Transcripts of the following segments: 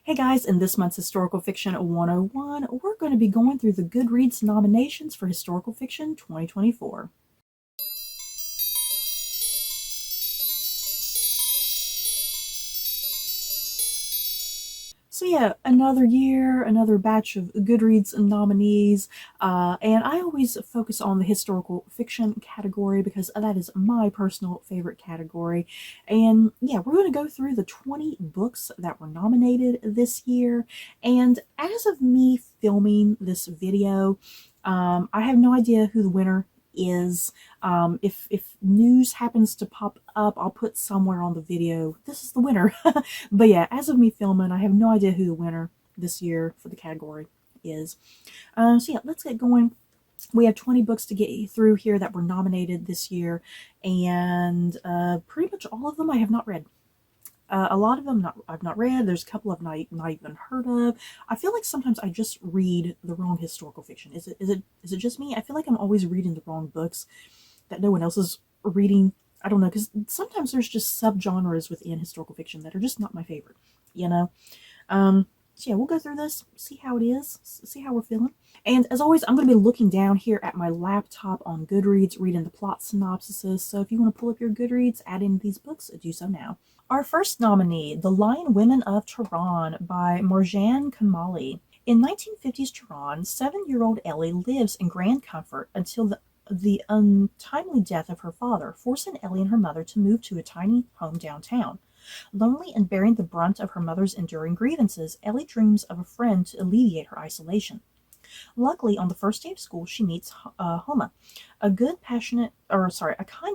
Hey guys, in this month's Historical Fiction 101, we're going to be going through the Goodreads nominations for Historical Fiction 2024. So yeah, another year, another batch of Goodreads nominees, and I always focus on the historical fiction category because that is my personal favorite category. And yeah, we're going to go through the 20 books that were nominated this year. And as of me filming this video, I have no idea who the winner is. If news happens to pop up, I'll put somewhere on the video, this is the winner. But yeah, as of me filming, I have no idea who the winner this year for the category is. So yeah, let's get going. We have 20 books to get through here that were nominated this year, and pretty much all of them I have not read. A lot of them I've not read. There's a couple I've not even heard of. I feel like sometimes I just read the wrong historical fiction. Is it just me? I feel like I'm always reading the wrong books that no one else is reading. I don't know, because sometimes there's just subgenres within historical fiction that are just not my favorite, you know? So yeah, we'll go through this, see how it is, see how we're feeling. And as always, I'm going to be looking down here at my laptop on Goodreads, reading the plot synopsises. So if you want to pull up your Goodreads, add in these books, do so now. Our first nominee, The Lion Women of Tehran by Marjan Kamali. In 1950s Tehran, 7-year-old Ellie lives in grand comfort until the untimely death of her father, forcing Ellie and her mother to move to a tiny home downtown. Lonely and bearing the brunt of her mother's enduring grievances, Ellie dreams of a friend to alleviate her isolation. Luckily, on the first day of school, she meets Homa, a kind,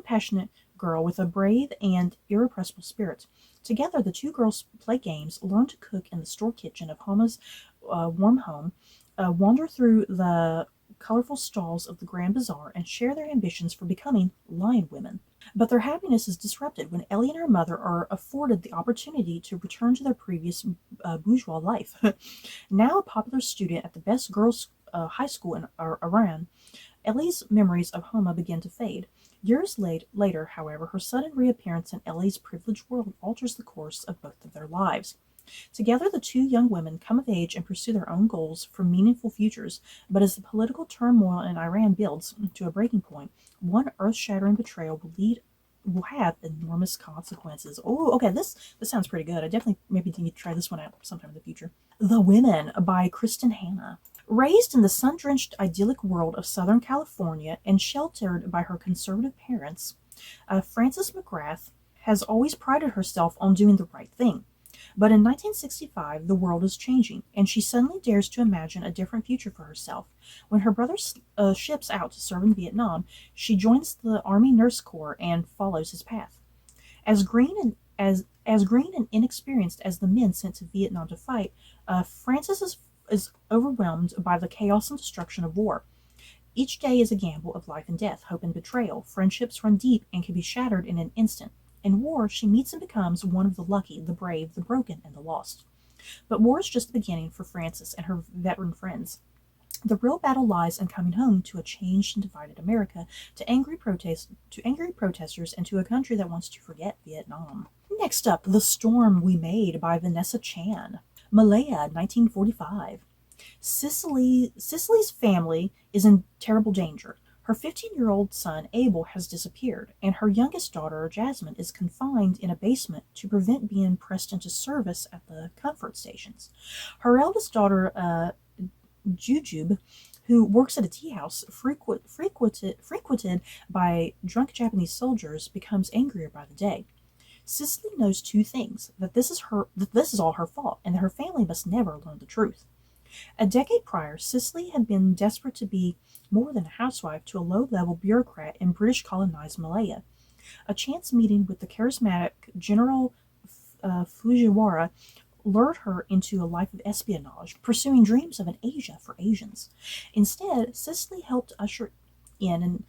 passionate girl with a brave and irrepressible spirit. Together, the two girls play games, learn to cook in the store kitchen of Homa's warm home, wander through the colorful stalls of the Grand Bazaar, and share their ambitions for becoming lion women. But their happiness is disrupted when Ellie and her mother are afforded the opportunity to return to their previous bourgeois life. Now a popular student at the best girls' high school in Iran, Ellie's memories of Homa begin to fade. Years later, however, her sudden reappearance in Ellie's privileged world alters the course of both of their lives. Together, the two young women come of age and pursue their own goals for meaningful futures, but as the political turmoil in Iran builds to a breaking point, one earth-shattering betrayal will have enormous consequences. Oh, okay, this sounds pretty good. I definitely maybe need to try this one out sometime in the future. The Women by Kristen Hanna. Raised in the sun-drenched idyllic world of Southern California and sheltered by her conservative parents, Frances McGrath has always prided herself on doing the right thing. But in 1965, the world is changing, and she suddenly dares to imagine a different future for herself. When her brother ships out to serve in Vietnam, she joins the Army Nurse Corps and follows his path. As green and inexperienced as the men sent to Vietnam to fight, Frances is overwhelmed by the chaos and destruction of war. Each day is a gamble of life and death, hope and betrayal. Friendships run deep and can be shattered in an instant. In war, she meets and becomes one of the lucky, the brave, the broken, and the lost. But war is just the beginning for Frances and her veteran friends. The real battle lies in coming home to a changed and divided America, to angry protesters, and to a country that wants to forget Vietnam. Next up, The Storm We Made by Vanessa Chan. Malaya, 1945. Cicely's family is in terrible danger. Her 15-year-old son, Abel, has disappeared, and her youngest daughter, Jasmine, is confined in a basement to prevent being pressed into service at the comfort stations. Her eldest daughter, Jujube, who works at a tea house frequented by drunk Japanese soldiers, becomes angrier by the day. Cicely knows two things: that this is all her fault, and that her family must never learn the truth. A decade prior, Cicely had been desperate to be more than a housewife to a low-level bureaucrat in British colonized Malaya. A chance meeting with the charismatic General Fujiwara lured her into a life of espionage, pursuing dreams of an Asia for Asians. Instead, Cicely helped usher in an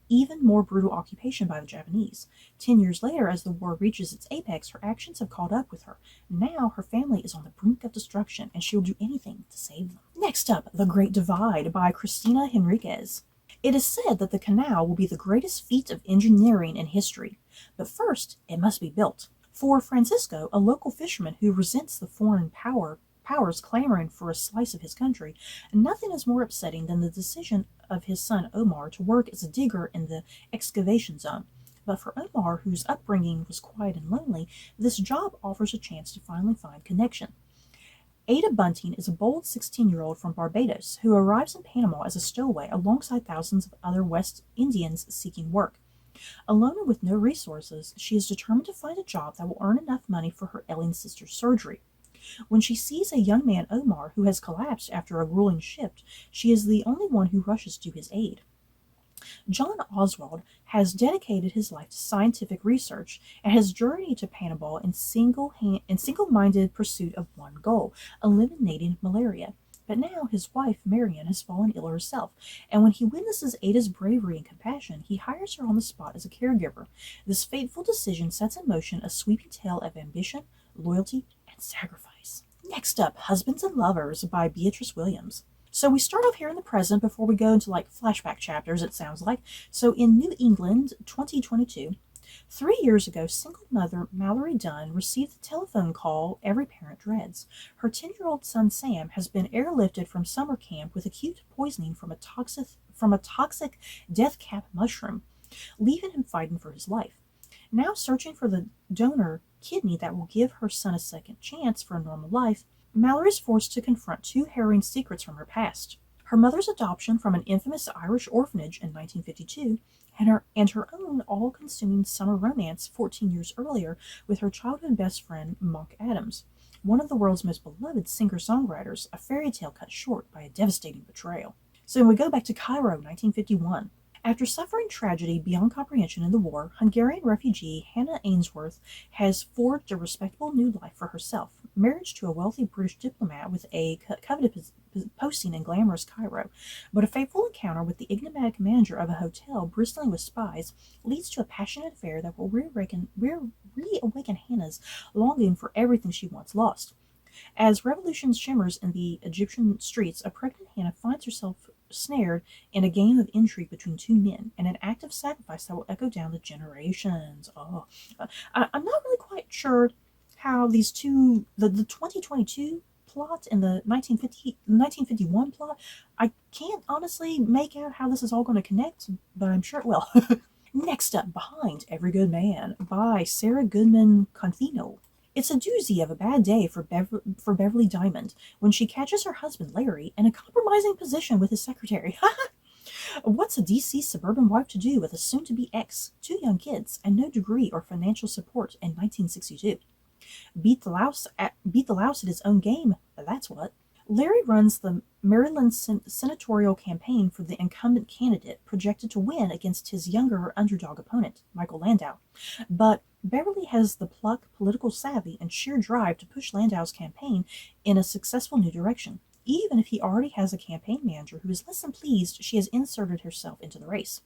even more brutal occupation by the Japanese. 10 years later, as the war reaches its apex, her actions have caught up with her. Now her family is on the brink of destruction, and she will do anything to save them. Next up, The Great Divide by Cristina Henriquez. It is said that the canal will be the greatest feat of engineering in history, but first it must be built. For Francisco, a local fisherman who resents the foreign power powers clamoring for a slice of his country, nothing is more upsetting than the decision of his son Omar to work as a digger in the excavation zone. But for Omar, whose upbringing was quiet and lonely, this job offers a chance to finally find connection. Ada Bunting is a bold 16-year-old from Barbados who arrives in Panama as a stowaway alongside thousands of other West Indians seeking work. Alone and with no resources, she is determined to find a job that will earn enough money for her ailing sister's surgery. When she sees a young man, Omar, who has collapsed after a grueling shift, she is the only one who rushes to his aid. John Oswald has dedicated his life to scientific research and has journeyed to Panama in single-minded pursuit of one goal, eliminating malaria. But now his wife, Marion, has fallen ill herself, and when he witnesses Ada's bravery and compassion, he hires her on the spot as a caregiver. This fateful decision sets in motion a sweeping tale of ambition, loyalty, and sacrifice. Next up, Husbands and Lovers by Beatrice Williams. So we start off here in the present before we go into like flashback chapters, it sounds like. So in New England, 2022, 3 years ago, single mother Mallory Dunn received the telephone call every parent dreads. Her 10-year-old son Sam has been airlifted from summer camp with acute poisoning from a toxic death cap mushroom, leaving him fighting for his life. Now searching for the donor kidney that will give her son a second chance for a normal life, Mallory is forced to confront two harrowing secrets from her past. Her mother's adoption from an infamous Irish orphanage in 1952, and her own all-consuming summer romance 14 years earlier with her childhood best friend, Monk Adams, one of the world's most beloved singer-songwriters, a fairy tale cut short by a devastating betrayal. So we go back to Cairo, 1951. After suffering tragedy beyond comprehension in the war, Hungarian refugee Hannah Ainsworth has forged a respectable new life for herself. Marriage to a wealthy British diplomat with a coveted posting in glamorous Cairo, but a fateful encounter with the enigmatic manager of a hotel bristling with spies leads to a passionate affair that will reawaken Hannah's longing for everything she once lost. As revolution shimmers in the Egyptian streets, a pregnant Hannah finds herself snared in a game of intrigue between two men, and an act of sacrifice that will echo down the generations. I'm not really quite sure how these two, the 2022 plot and the 1951 plot, I can't honestly make out how this is all going to connect, but I'm sure it will. Next up, Behind Every Good Man by Sarah Goodman Confino. It's a doozy of a bad day for Beverly Diamond when she catches her husband Larry in a compromising position with his secretary. What's a DC suburban wife to do with a soon-to-be ex, 2 young kids, and no degree or financial support in 1962? Beat the louse at his own game, that's what. Larry runs the Maryland senatorial campaign for the incumbent candidate, projected to win against his younger underdog opponent, Michael Landau. But Beverly has the pluck, political savvy, and sheer drive to push Landau's campaign in a successful new direction, even if he already has a campaign manager who is less than pleased she has inserted herself into the race.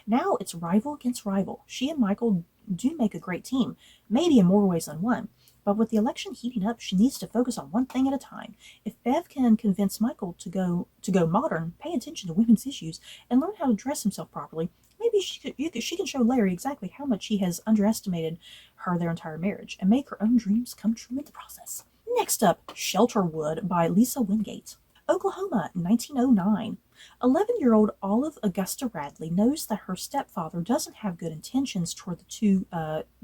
Now it's rival against rival. She and Michael do make a great team, maybe in more ways than one. But with the election heating up, she needs to focus on one thing at a time. If Bev can convince Michael to go modern, pay attention to women's issues, and learn how to dress himself properly, maybe she can show Larry exactly how much he has underestimated her their entire marriage, and make her own dreams come true in the process. Next up, Shelterwood by Lisa Wingate. Oklahoma, 1909. 11-year-old Olive Augusta Radley knows that her stepfather doesn't have good intentions toward the two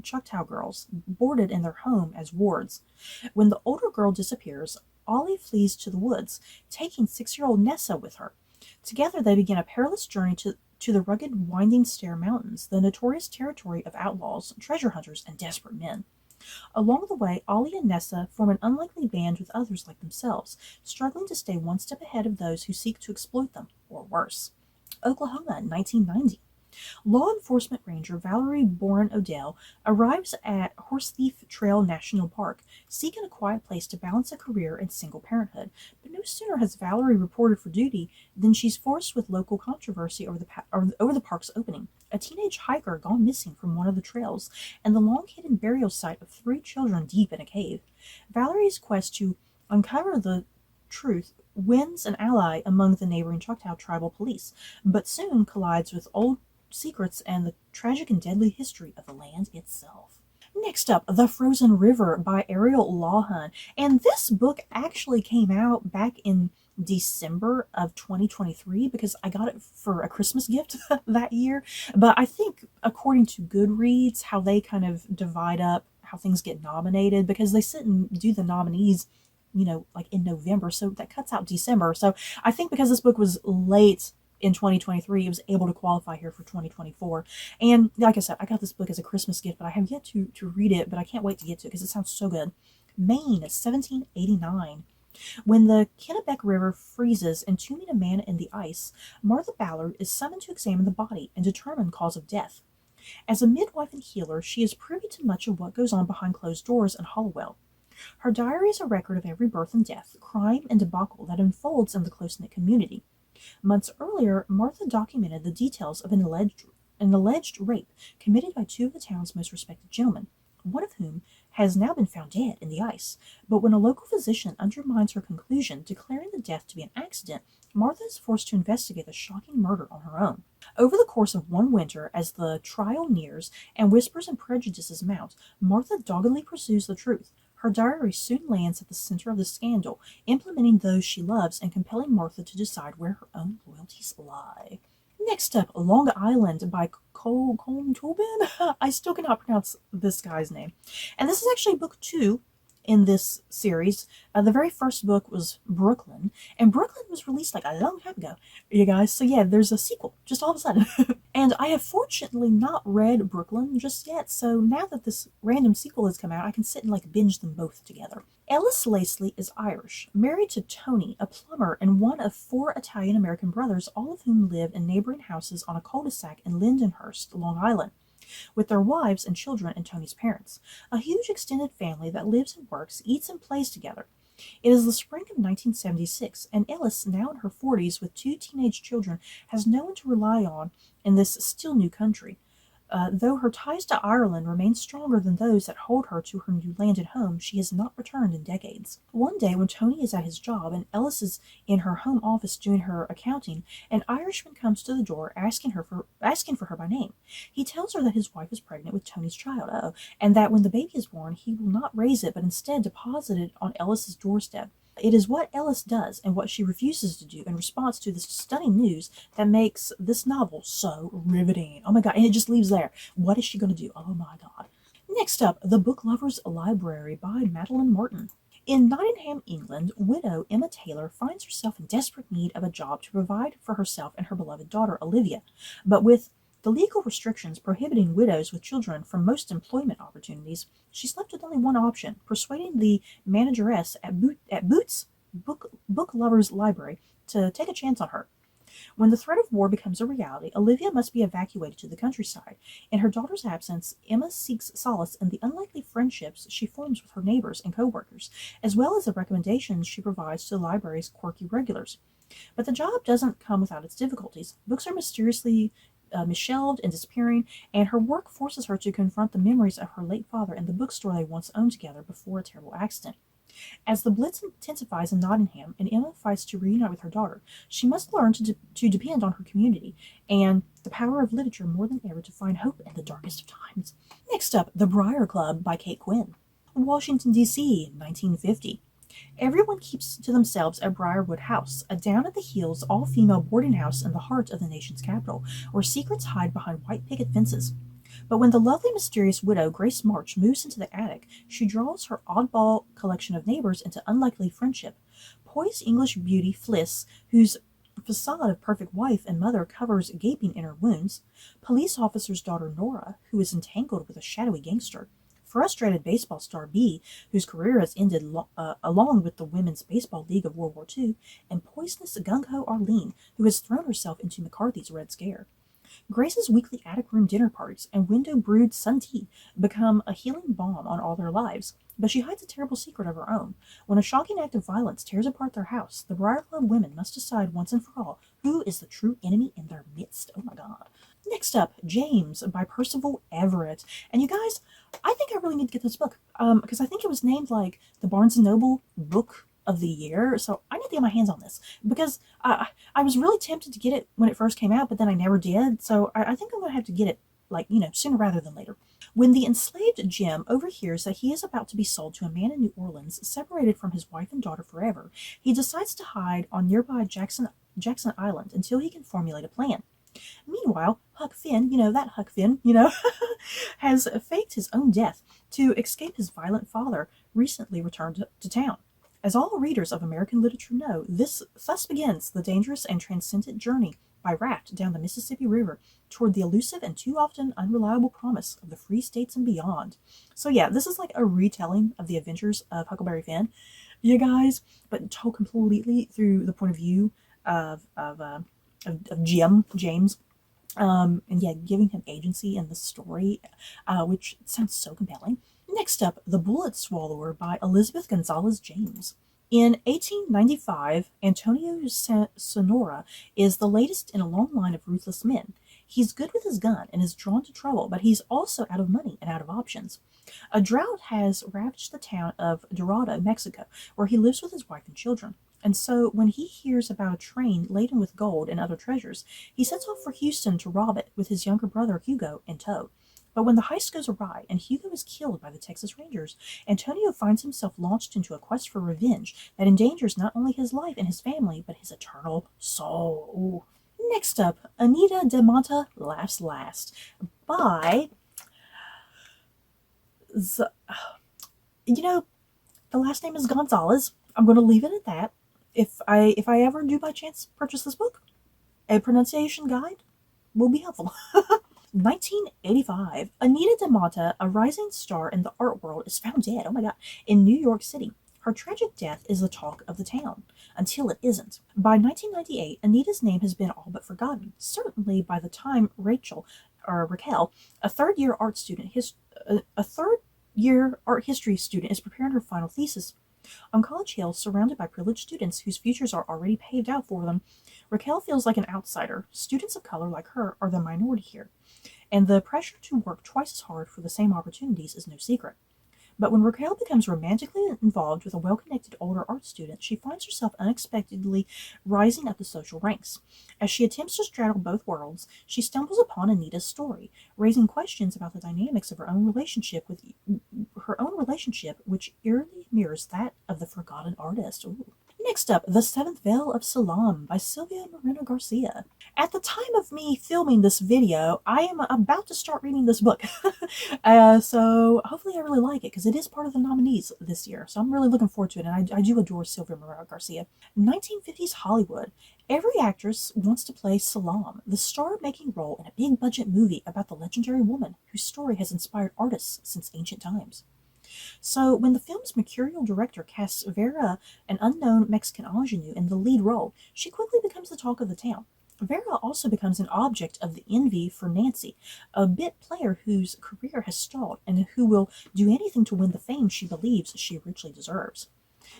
Choctaw girls, boarded in their home as wards. When the older girl disappears, Ollie flees to the woods, taking 6-year-old Nessa with her. Together they begin a perilous journey to the rugged Winding Stair Mountains, the notorious territory of outlaws, treasure hunters, and desperate men. Along the way, Ollie and Nessa form an unlikely band with others like themselves, struggling to stay one step ahead of those who seek to exploit them, or worse. Oklahoma, 1990. Law enforcement ranger Valerie Bourne Odell arrives at Horsethief Trail National Park, seeking a quiet place to balance a career and single parenthood. But no sooner has Valerie reported for duty than she's forced with local controversy over the park's opening. A teenage hiker gone missing from one of the trails, and the long-hidden burial site of 3 children deep in a cave. Valerie's quest to uncover the truth wins an ally among the neighboring Choctaw tribal police, but soon collides with old secrets and the tragic and deadly history of the land itself. Next up, The Frozen River by Ariel Lawhon. And this book actually came out back in December of 2023 because I got it for a Christmas gift that year. But I think, according to Goodreads, how they kind of divide up how things get nominated, because they sit and do the nominees, like in November. So that cuts out December. So I think because this book was late in 2023, it was able to qualify here for 2024. And like I said, I got this book as a Christmas gift, but I have yet to read it, but I can't wait to get to it because it sounds so good. Maine, 1789. When the Kennebec River freezes, entombing a man in the ice, Martha Ballard is summoned to examine the body and determine cause of death. As a midwife and healer, she is privy to much of what goes on behind closed doors in Hollowell. Her diary is a record of every birth and death, crime and debacle that unfolds in the close-knit community. Months earlier, Martha documented the details of an alleged rape committed by two of the town's most respected gentlemen, one of whom has now been found dead in the ice. But when a local physician undermines her conclusion, declaring the death to be an accident, Martha is forced to investigate the shocking murder on her own. Over the course of one winter, as the trial nears and whispers and prejudices mount, Martha doggedly pursues the truth. Her diary soon lands at the center of the scandal, implementing those she loves and compelling Martha to decide where her own loyalties lie. Next up, Long Island by Cole Tobin. I still cannot pronounce this guy's name. And this is actually book 2 in this series. The very first book was Brooklyn, and Brooklyn was released like a long time ago, you guys. So yeah, there's a sequel just all of a sudden. And I have fortunately not read Brooklyn just yet, so now that this random sequel has come out, I can sit and like binge them both together. Ellis Lacey is Irish, married to Tony, a plumber, and one of 4 Italian-American brothers, all of whom live in neighboring houses on a cul-de-sac in Lindenhurst, Long Island, with their wives and children and Tony's parents. A huge extended family that lives and works, eats and plays together. It is the spring of 1976, and Ellis, now in her 40s with 2 teenage children, has no one to rely on in this still new country. Though her ties to Ireland remain stronger than those that hold her to her new landed home, she has not returned in decades. One day, when Tony is at his job and Ellis is in her home office doing her accounting, an Irishman comes to the door asking for her by name. He tells her that his wife is pregnant with Tony's child, and that when the baby is born, he will not raise it, but instead deposit it on Ellis's doorstep. It is what Ellis does and what she refuses to do in response to this stunning news that makes this novel so riveting. Oh my god, and it just leaves there. What is she going to do? Oh my god. Next up, The Book Lover's Library by Madeline Martin. In Nottingham, England, widow Emma Taylor finds herself in desperate need of a job to provide for herself and her beloved daughter, Olivia. But with the legal restrictions prohibiting widows with children from most employment opportunities, she's left with only one option: persuading the manageress at Boots Book Lover's Library to take a chance on her. When the threat of war becomes a reality, Olivia must be evacuated to the countryside. In her daughter's absence, Emma seeks solace in the unlikely friendships she forms with her neighbors and co-workers, as well as the recommendations she provides to the library's quirky regulars. But the job doesn't come without its difficulties. Books are mysteriously misshelved and disappearing, and her work forces her to confront the memories of her late father and the bookstore they once owned together before a terrible accident. As the Blitz intensifies in Nottingham and Emma fights to reunite with her daughter, she must learn to depend on her community and the power of literature more than ever to find hope in the darkest of times. Next up, The Briar Club by Kate Quinn. Washington, D.C., 1950. Everyone keeps to themselves at Briarwood House, a down-at-the-heels, all-female boarding house in the heart of the nation's capital, where secrets hide behind white picket fences. But when the lovely, mysterious widow Grace March moves into the attic, she draws her oddball collection of neighbors into unlikely friendship. Poised English beauty Fliss, whose facade of perfect wife and mother covers gaping inner wounds, police officer's daughter Nora, who is entangled with a shadowy gangster, frustrated baseball star Bee, whose career has ended along with the Women's Baseball League of World War II, and poisonous gung-ho Arlene, who has thrown herself into McCarthy's Red Scare. Grace's weekly attic room dinner parties and window-brewed sun tea become a healing balm on all their lives, but she hides a terrible secret of her own. When a shocking act of violence tears apart their house, the Briar Club women must decide once and for all who is the true enemy in their midst. Oh my god. Next up, James by Percival Everett. And you guys, I think I really need to get this book, because I think it was named like the Barnes & Noble Book of the Year, so I need to get my hands on this, because I was really tempted to get it when it first came out, but then I never did, so I think I'm going to have to get it like, sooner rather than later. When the enslaved Jim overhears that he is about to be sold to a man in New Orleans, separated from his wife and daughter forever, he decides to hide on nearby Jackson Island until he can formulate a plan. Meanwhile, Huck Finn, that Huck Finn, has faked his own death to escape his violent father, recently returned to town. As all readers of American literature know, this thus begins the dangerous and transcendent journey by raft down the Mississippi River toward the elusive and too often unreliable promise of the free states and beyond. So yeah, this is like a retelling of the adventures of Huckleberry Finn, you guys, but told completely through the point of view of James. And yeah, giving him agency in the story, which sounds so compelling. Next up, The Bullet Swallower by Elizabeth Gonzalez James. In 1895, Antonio Sonora is the latest in a long line of ruthless men. He's good with his gun and is drawn to trouble, but he's also out of money and out of options. A drought has ravaged the town of Dorado, Mexico, where he lives with his wife and children. And so when he hears about a train laden with gold and other treasures, he sets off for Houston to rob it with his younger brother Hugo in tow. But when the heist goes awry and Hugo is killed by the Texas Rangers, Antonio finds himself launched into a quest for revenge that endangers not only his life and his family, but his eternal soul. Ooh. Next up, Anita de Monta Laughs Last by... the last name is Gonzalez. I'm going to leave it at that. If I ever do by chance purchase this book, a pronunciation guide will be helpful. 1985, Anita de Monta, a rising star in the art world, is found dead, oh my god, in New York City. Her tragic death is the talk of the town, until it isn't. By 1998, Anita's name has been all but forgotten, certainly by the time Raquel, a third-year art history student, is preparing her final thesis. On College Hill, surrounded by privileged students whose futures are already paved out for them, Raquel feels like an outsider. Students of color like her are the minority here, and the pressure to work twice as hard for the same opportunities is no secret. But when Raquel becomes romantically involved with a well-connected older art student, she finds herself unexpectedly rising up the social ranks. As she attempts to straddle both worlds, she stumbles upon Anita's story, raising questions about the dynamics of her own relationship, which eerily mirrors that of the forgotten artist. Ooh. Next up, The Seventh Veil of Salam by Silvia Moreno Garcia. At the time of me filming this video, I am about to start reading this book. So hopefully I really like it, because it is part of the nominees this year. So I'm really looking forward to it, and I do adore Silvia Moreno Garcia. 1950s Hollywood. Every actress wants to play Salam, the star-making role in a big-budget movie about the legendary woman whose story has inspired artists since ancient times. So when the film's mercurial director casts Vera, an unknown Mexican ingenue, in the lead role, she quickly becomes the talk of the town. Vera also becomes an object of the envy for Nancy, a bit player whose career has stalled and who will do anything to win the fame she believes she richly deserves.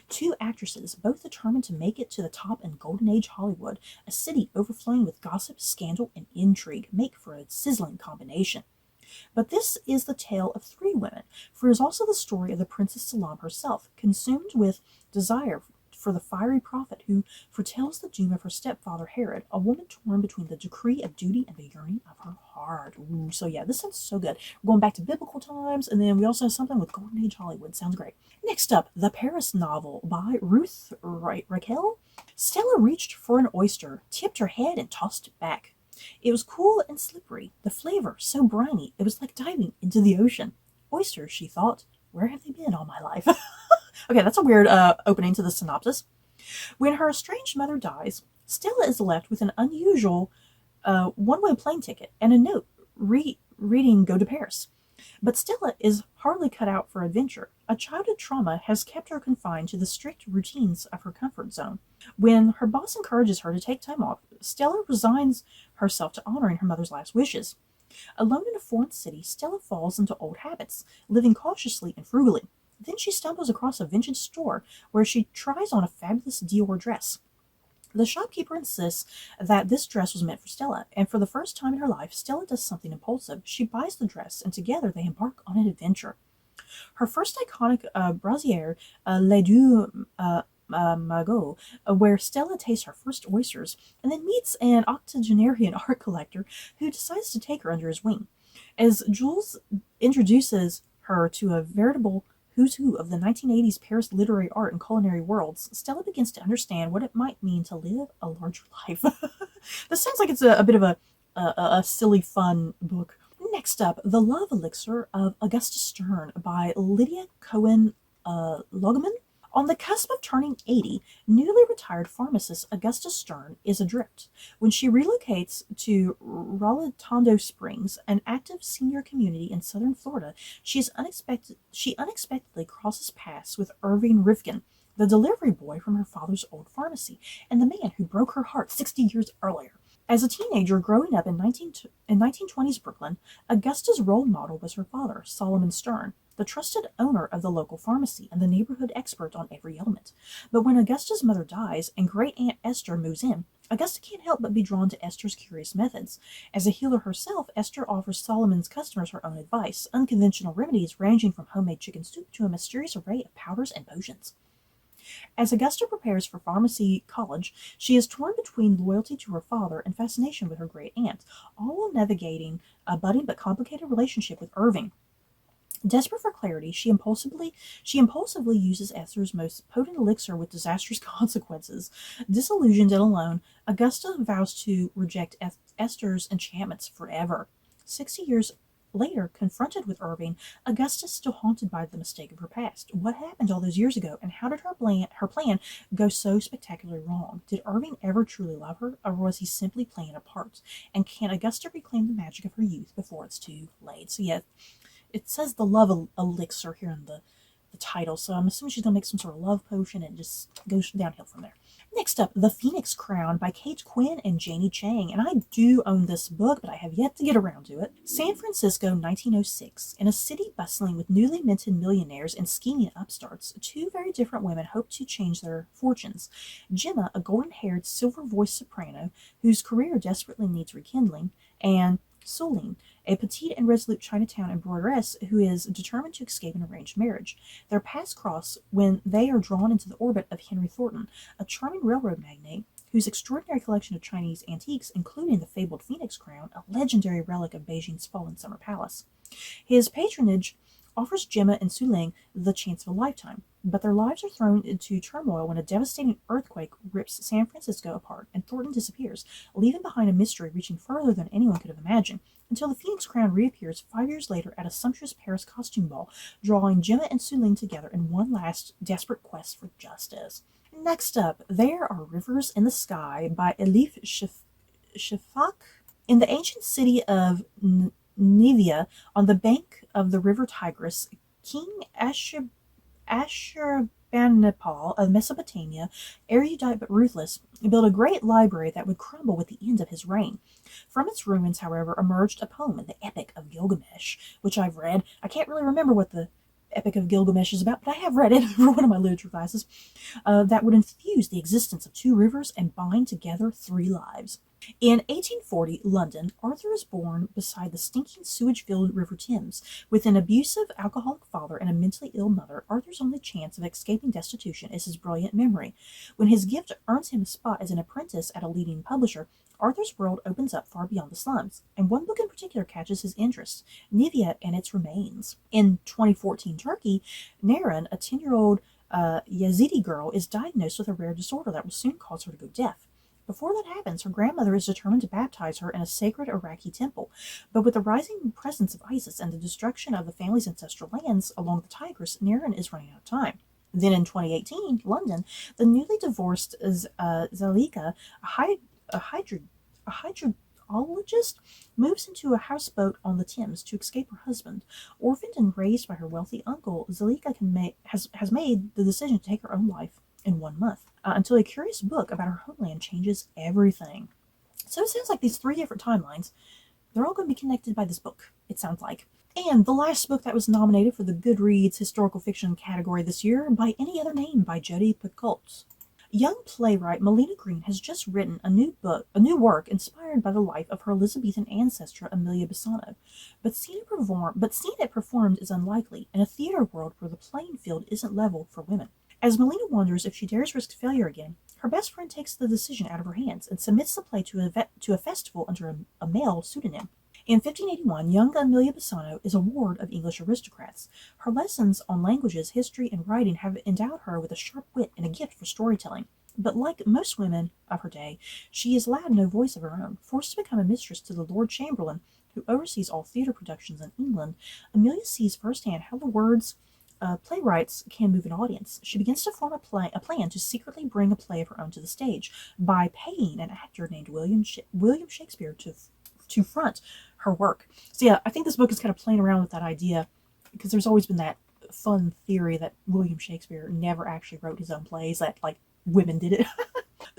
Two actresses, both determined to make it to the top in Golden Age Hollywood, a city overflowing with gossip, scandal, and intrigue, make for a sizzling combination. But this is the tale of three women, for it is also the story of the Princess Salam herself, consumed with desire for the fiery prophet who foretells the doom of her stepfather Herod, a woman torn between the decree of duty and the yearning of her heart. Ooh, so yeah, this sounds so good. We're going back to biblical times, and then we also have something with Golden Age Hollywood. Sounds great. Next up, The Paris Novel by Ruth Raquel. Stella reached for an oyster, tipped her head, and tossed it back. It was cool and slippery, the flavor so briny, it was like diving into the ocean. Oysters, she thought, where have they been all my life? Okay, that's a weird opening to the synopsis. When her estranged mother dies, Stella is left with an unusual one-way plane ticket and a note reading Go to Paris. But Stella is hardly cut out for adventure. A childhood trauma has kept her confined to the strict routines of her comfort zone. When her boss encourages her to take time off, Stella resigns herself to honoring her mother's last wishes. Alone in a foreign city, Stella falls into old habits, living cautiously and frugally. Then she stumbles across a vintage store where she tries on a fabulous Dior dress. The shopkeeper insists that this dress was meant for Stella, and for the first time in her life, Stella does something impulsive. She buys the dress, and together they embark on an adventure. Her first iconic brassiere, Les Deux Magots, where Stella tastes her first oysters, and then meets an octogenarian art collector who decides to take her under his wing. As Jules introduces her to a veritable who's who of the 1980s Paris literary art and culinary worlds, Stella begins to understand what it might mean to live a larger life. This sounds like it's a bit of a silly, fun book. Next up, The Love Elixir of Augusta Stern by Lydia Cohen Loggeman. On the cusp of turning 80, newly retired pharmacist Augusta Stern is adrift. When she relocates to Rolatondo Springs, an active senior community in southern Florida, she unexpectedly crosses paths with Irving Rifkin, the delivery boy from her father's old pharmacy, and the man who broke her heart 60 years earlier. As a teenager growing up in 1920s Brooklyn, Augusta's role model was her father, Solomon Stern, the trusted owner of the local pharmacy and the neighborhood expert on every ailment. But when Augusta's mother dies and great aunt Esther moves in, Augusta can't help but be drawn to Esther's curious methods. As a healer herself, Esther offers Solomon's customers her own advice, unconventional remedies ranging from homemade chicken soup to a mysterious array of powders and potions. As Augusta prepares for pharmacy college, she is torn between loyalty to her father and fascination with her great aunt, all while navigating a budding but complicated relationship with Irving. Desperate for clarity, she impulsively uses Esther's most potent elixir with disastrous consequences. Disillusioned and alone, Augusta vows to reject Esther's enchantments forever. 60 years later, confronted with Irving, Augusta is still haunted by the mistake of her past. What happened all those years ago, and how did her plan go so spectacularly wrong? Did Irving ever truly love her, or was he simply playing a part? And can Augusta reclaim the magic of her youth before it's too late? So yeah, it says the love elixir here in the title, so I'm assuming she's going to make some sort of love potion and just goes downhill from there. Next up, The Phoenix Crown by Kate Quinn and Janie Chang, and I do own this book, but I have yet to get around to it. San Francisco, 1906. In a city bustling with newly minted millionaires and scheming upstarts, two very different women hope to change their fortunes. Gemma, a golden-haired, silver-voiced soprano whose career desperately needs rekindling, and Soline, a petite and resolute Chinatown embroideress who is determined to escape an arranged marriage. Their paths cross when they are drawn into the orbit of Henry Thornton, a charming railroad magnate whose extraordinary collection of Chinese antiques, including the fabled Phoenix Crown, a legendary relic of Beijing's fallen summer palace. His patronage offers Gemma and Suling the chance of a lifetime, but their lives are thrown into turmoil when a devastating earthquake rips San Francisco apart and Thornton disappears, leaving behind a mystery reaching further than anyone could have imagined, until the Phoenix Crown reappears 5 years later at a sumptuous Paris costume ball, drawing Gemma and Suling together in one last desperate quest for justice. Next up, There Are Rivers in the Sky by Elif Shafak. In the ancient city of Nivea, on the bank of the river Tigris, King Ashurbanipal of Mesopotamia, erudite but ruthless, built a great library that would crumble with the end of his reign. From its ruins, however, emerged a poem, the Epic of Gilgamesh, which I've read. I can't really remember what the Epic of Gilgamesh is about, but I have read it for one of my literature classes, that would infuse the existence of two rivers and bind together three lives. In 1840, London, Arthur is born beside the stinking sewage-filled River Thames. With an abusive, alcoholic father and a mentally ill mother, Arthur's only chance of escaping destitution is his brilliant memory. When his gift earns him a spot as an apprentice at a leading publisher, Arthur's world opens up far beyond the slums, and one book in particular catches his interest, Nivea and Its Remains. In 2014 Turkey, Naren, a 10-year-old Yazidi girl, is diagnosed with a rare disorder that will soon cause her to go deaf. Before that happens, her grandmother is determined to baptize her in a sacred Iraqi temple, but with the rising presence of ISIS and the destruction of the family's ancestral lands along the Tigris, Naren is running out of time. Then in 2018, London, the newly divorced Zalika, a hydrologist, moves into a houseboat on the Thames to escape her husband. Orphaned and raised by her wealthy uncle, Zalika has made the decision to take her own life in 1 month, until a curious book about her homeland changes everything. So it sounds like these three different timelines, they're all going to be connected by this book, it sounds like. And the last book that was nominated for the Goodreads historical fiction category this year, By Any Other Name by Jodi Picoult. Young playwright Melina Green has just written a new work inspired by the life of her Elizabethan ancestor Amelia Bassano. But seeing it performed is unlikely in a theater world where the playing field isn't level for women. As Melina wonders if she dares risk failure again, her best friend takes the decision out of her hands and submits the play to a festival under a male pseudonym. In 1581, young Amelia Bassano is a ward of English aristocrats. Her lessons on languages, history, and writing have endowed her with a sharp wit and a gift for storytelling. But like most women of her day, she is allowed no voice of her own. Forced to become a mistress to the Lord Chamberlain, who oversees all theatre productions in England, Amelia sees firsthand how the words playwrights can move an audience. She begins to form a plan to secretly bring a play of her own to the stage by paying an actor named William Shakespeare to front her work. So yeah, I think this book is kind of playing around with that idea because there's always been that fun theory that William Shakespeare never actually wrote his own plays, that like women did it.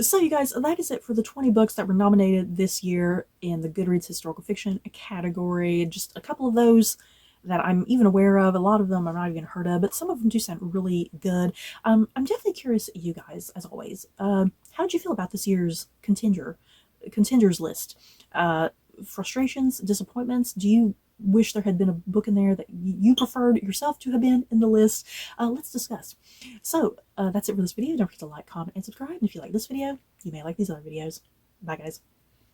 So you guys, that is it for the 20 books that were nominated this year in the Goodreads historical fiction category. Just a couple of those that I'm even aware of. A lot of them I'm not even heard of, but some of them do sound really good. I'm definitely curious, you guys, as always. How did you feel about this year's contenders list? Frustrations, disappointments? Do you wish there had been a book in there that you preferred yourself to have been in the list? Let's discuss. So that's it for this video. Don't forget to like, comment, and subscribe. And if you like this video, you may like these other videos. Bye, guys.